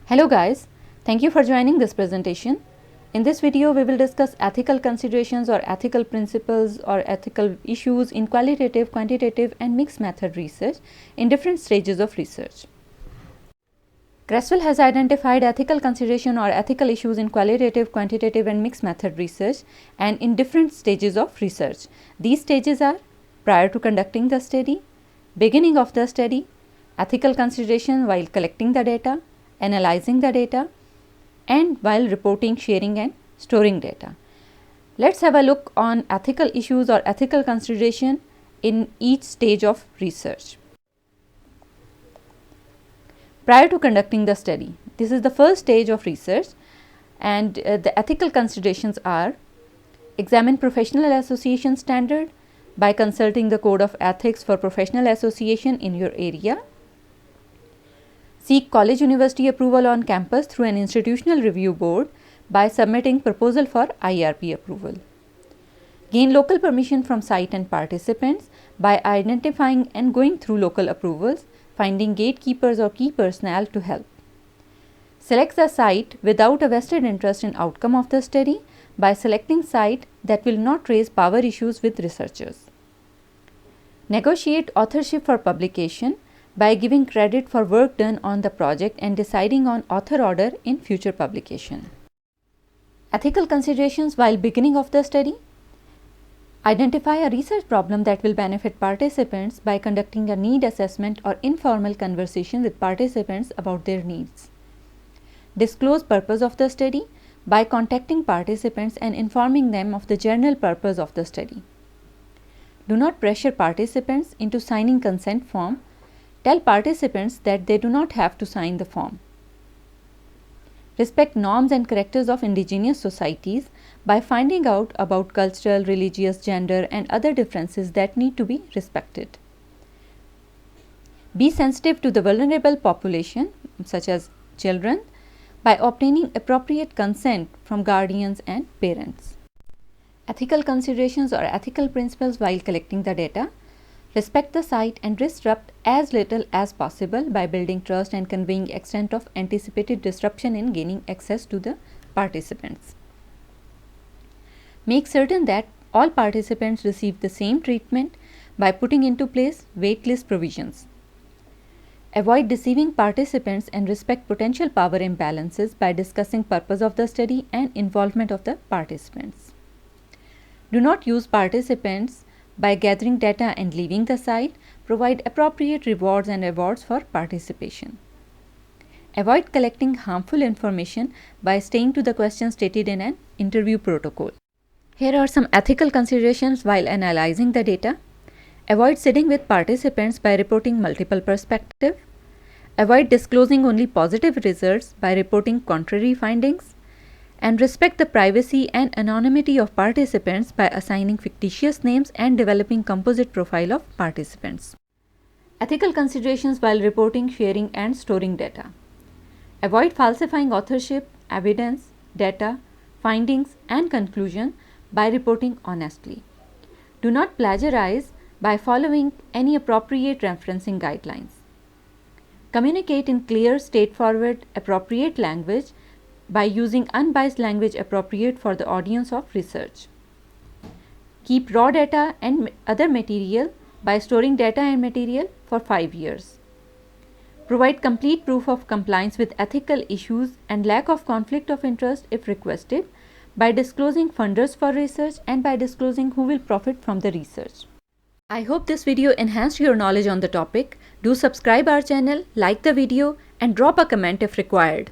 Hello guys, thank you for joining this presentation. In this video, we will discuss ethical considerations or ethical principles or ethical issues in qualitative, quantitative and mixed method research in different stages of research. Creswell has identified ethical consideration or ethical issues in qualitative, quantitative and mixed method research and in different stages of research. These stages are prior to conducting the study, beginning of the study, ethical consideration while collecting the data, analyzing the data, and while reporting, sharing and storing data. Let's have a look on ethical issues or ethical consideration in each stage of research. Prior to conducting the study, this is the first stage of research, and the ethical considerations are: examine professional association standard by consulting the code of ethics for professional association in your area. Seek college university approval on campus through an institutional review board by submitting proposal for IRP approval. Gain local permission from site and participants by identifying and going through local approvals, finding gatekeepers or key personnel to help. Select the site without a vested interest in outcome of the study by selecting site that will not raise power issues with researchers. Negotiate authorship for publication by giving credit for work done on the project and deciding on author order in future publication. Ethical considerations while beginning of the study. Identify a research problem that will benefit participants by conducting a need assessment or informal conversation with participants about their needs. Disclose purpose of the study by contacting participants and informing them of the general purpose of the study. Do not pressure participants into signing consent form. Tell participants that they do not have to sign the form. Respect norms and characters of indigenous societies by finding out about cultural, religious, gender and other differences that need to be respected. Be sensitive to the vulnerable population such as children by obtaining appropriate consent from guardians and parents. Ethical considerations or ethical principles while collecting the data. Respect the site and disrupt as little as possible by building trust and conveying extent of anticipated disruption in gaining access to the participants. Make certain that all participants receive the same treatment by putting into place waitlist provisions. Avoid deceiving participants and respect potential power imbalances by discussing purpose of the study and involvement of the participants. Do not use participants by gathering data and leaving the site. Provide appropriate rewards and awards for participation. Avoid collecting harmful information by staying to the questions stated in an interview protocol. Here are some ethical considerations while analyzing the data. Avoid sitting with participants by reporting multiple perspectives. Avoid disclosing only positive results by reporting contrary findings. And respect the privacy and anonymity of participants by assigning fictitious names and developing composite profile of participants. Ethical considerations while reporting, sharing and storing data. Avoid falsifying authorship, evidence, data, findings and conclusion by reporting honestly. Do not plagiarize by following any appropriate referencing guidelines. Communicate in clear, straightforward, appropriate language by using unbiased language appropriate for the audience of research. Keep raw data and other material by storing data and material for 5 years. Provide complete proof of compliance with ethical issues and lack of conflict of interest if requested by disclosing funders for research and by disclosing who will profit from the research. I hope this video enhanced your knowledge on the topic. Do subscribe our channel, like the video and drop a comment if required.